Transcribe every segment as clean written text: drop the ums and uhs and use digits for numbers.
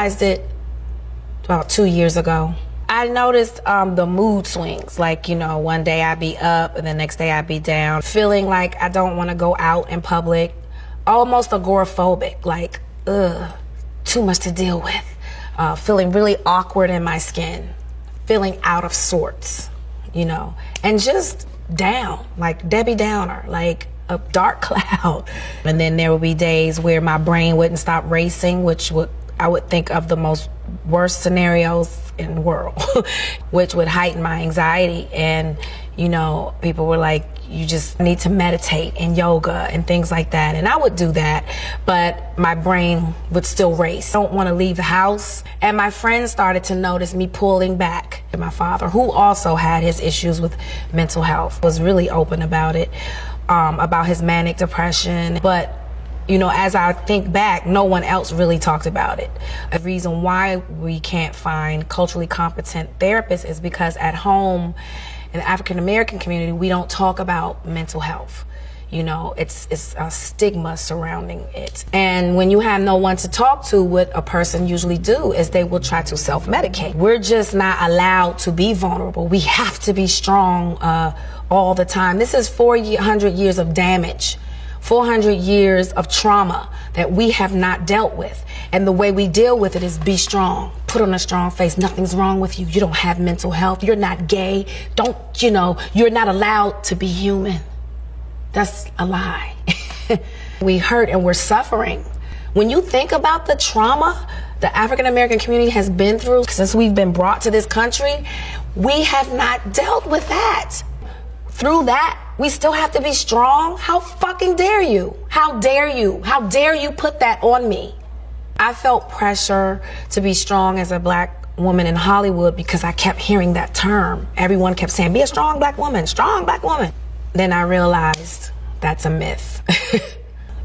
realized it about 2 years ago. I noticed the mood swings, like, you know, one day I'd be up and the next day I'd be down, feeling like I don't want to go out in public, almost agoraphobic, like, too much to deal with, feeling really awkward in my skin, feeling out of sorts, you know, and just down, like Debbie Downer, like a dark cloud. And then there would be days where my brain wouldn't stop racing, which I would think of the most worst scenarios in the world, which would heighten my anxiety. And, you know, people were like, you just need to meditate and yoga and things like that. And I would do that, but my brain would still race. I don't want to leave the house. And my friends started to notice me pulling back. My father, who also had his issues with mental health, was really open about it, about his manic depression. But you know, as I think back, no one else really talked about it. The reason why we can't find culturally competent therapists is because at home, in the African American community, we don't talk about mental health. You know, it's a stigma surrounding it. And when you have no one to talk to, what a person usually do is they will try to self-medicate. We're just not allowed to be vulnerable. We have to be strong all the time. This is 400 years of damage. 400 years of trauma that we have not dealt with. And the way we deal with it is be strong. Put on a strong face. Nothing's wrong with you. You don't have mental health. You're not gay. You're not allowed to be human. That's a lie. We hurt and we're suffering. When you think about the trauma the African American community has been through since we've been brought to this country, we have not dealt with that. Through that, we still have to be strong? How fucking dare you? How dare you? How dare you put that on me? I felt pressure to be strong as a black woman in Hollywood because I kept hearing that term. Everyone kept saying, be a strong black woman, strong black woman. Then I realized that's a myth.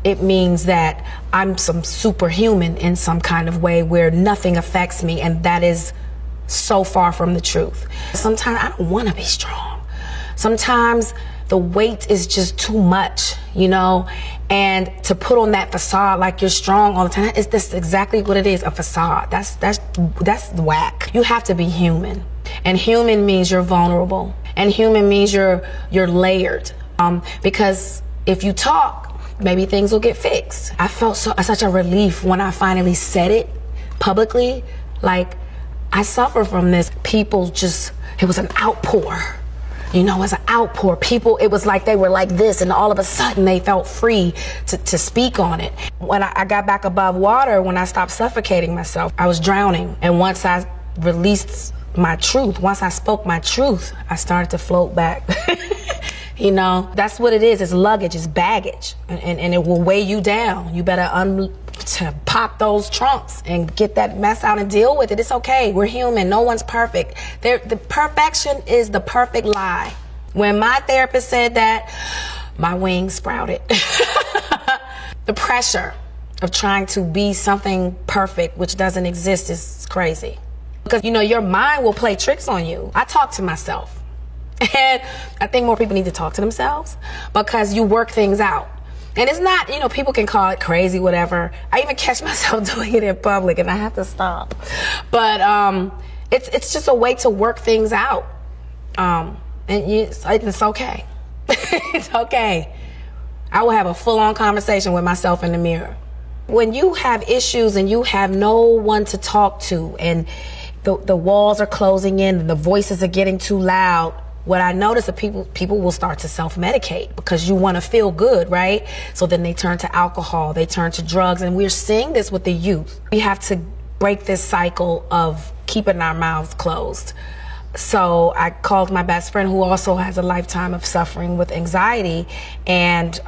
It means that I'm some superhuman in some kind of way where nothing affects me, and that is so far from the truth. Sometimes I don't want to be strong. Sometimes the weight is just too much, you know, and to put on that facade like you're strong all the time, that's exactly what it is, a facade. That's whack. You have to be human, and human means you're vulnerable, and human means you're layered, because if you talk, maybe things will get fixed. I felt such a relief when I finally said it publicly. Like, I suffer from this. People it was an outpour. You know, as an outpour, people, it was like they were like this, and all of a sudden they felt free to speak on it. When I got back above water, when I stopped suffocating myself, I was drowning. And once I released my truth, once I spoke my truth, I started to float back. You know, that's what it is. It's luggage, it's baggage, and it will weigh you down. You better to pop those trunks and get that mess out and deal with it. It's okay. We're human. No one's perfect. The perfection is the perfect lie. When my therapist said that, my wings sprouted. The pressure of trying to be something perfect, which doesn't exist, is crazy. Because, you know, your mind will play tricks on you. I talk to myself. And I think more people need to talk to themselves because you work things out. And it's not, you know, people can call it crazy, whatever. I even catch myself doing it in public and I have to stop. But it's just a way to work things out. And it's okay. It's okay. I will have a full-on conversation with myself in the mirror. When you have issues and you have no one to talk to and the walls are closing in and the voices are getting too loud, what I notice is people will start to self-medicate because you want to feel good, right? So then they turn to alcohol, they turn to drugs, and we're seeing this with the youth. We have to break this cycle of keeping our mouths closed. So I called my best friend, who also has a lifetime of suffering with anxiety, and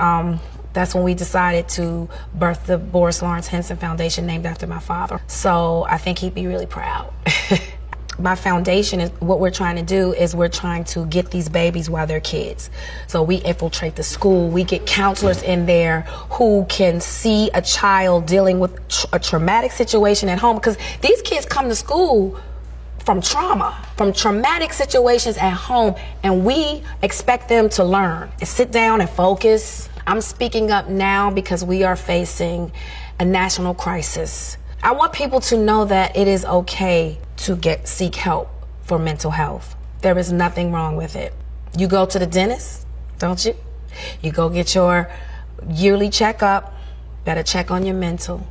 that's when we decided to birth the Boris Lawrence Henson Foundation, named after my father. So I think he'd be really proud. My foundation is what we're trying to do is we're trying to get these babies while they're kids. So we infiltrate the school. We get counselors in there who can see a child dealing with a traumatic situation at home, because these kids come to school from trauma, from traumatic situations at home, and we expect them to learn and sit down and focus. I'm speaking up now because we are facing a national crisis. I want people to know that it is okay to seek help for mental health. There is nothing wrong with it. You go to the dentist, don't you? You go get your yearly checkup. Better check on your mental.